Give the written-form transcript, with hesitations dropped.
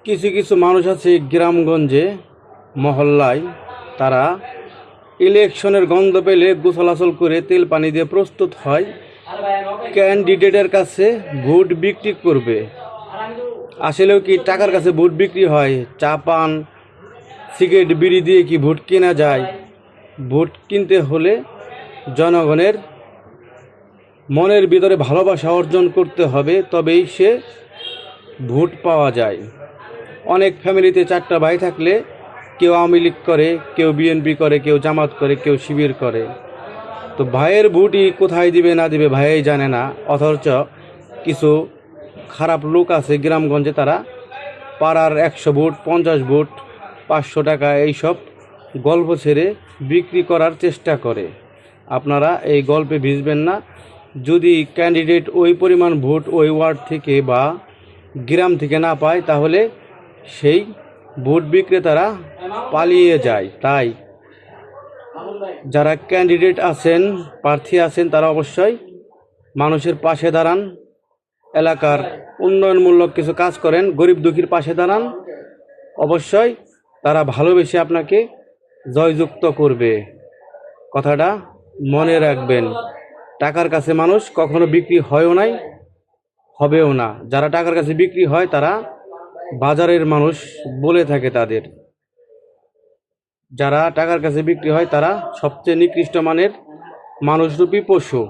কিছু কিছু মানুষ আছে গ্রামগঞ্জে মহল্লায়, তারা ইলেকশনের গন্ধ পেলে গোসলাচল করে তেল পানি দিয়ে প্রস্তুত হয় ক্যান্ডিডেটের কাছে ভোট বিক্রি করবে। আসলেও কি টাকার কাছে ভোট বিক্রি হয়? চা পান সিগারেট বিড়ি দিয়ে কি ভোট কেনা যায়? ভোট কিনতে হলে জনগণের মনের ভিতরে ভালোবাসা অর্জন করতে হবে, তবেই সে ভোট পাওয়া যায়। অনেক ফ্যামিলিতে 4টা ভাই থাকলে কেউ আওয়ামী লীগ করে, কেউ বিএনপি করে, কেউ জামাত করে, কেউ শিবির করে। তো ভাইয়ের ভোটই কোথায় দিবে না দিবে ভাইই জানে না। অথচ কিছু খারাপ লোক আছে গ্রামগঞ্জে, তারা পাড়ার 100 ভোট, 50 ভোট, 500 টাকা এইসব গল্প ছেড়ে বিক্রি করার চেষ্টা করে। আপনারা এই গল্পে ভিজবেন না। যদি ক্যান্ডিডেট ওই পরিমাণ ভোট ওই ওয়ার্ড থেকে বা গ্রাম থেকে না পায়, তাহলে সেই ভোট বিক্রেতারা পালিয়ে যায়। তাই যারা ক্যান্ডিডেট আছেন, প্রার্থী আছেন, তারা অবশ্যই মানুষের পাশে দাঁড়ান, এলাকার উন্নয়নমূলক কিছু কাজ করেন, গরিব দুঃখীর পাশে দাঁড়ান। অবশ্যই তারা ভালোবেসে আপনাকে জয়যুক্ত করবে। কথাটা মনে রাখবেন। টাকার কাছে মানুষ কখনো বিক্রি হয়ও নাই, হবেও না। যারা টাকার কাছে বিক্রি হয় তারা বাজারের মানুষ বলে থাকে তাদের। যারা টাকার কাছে বিক্রি হয় তারা সবচেয়ে নিকৃষ্ট মানের মানুষরূপী পশু।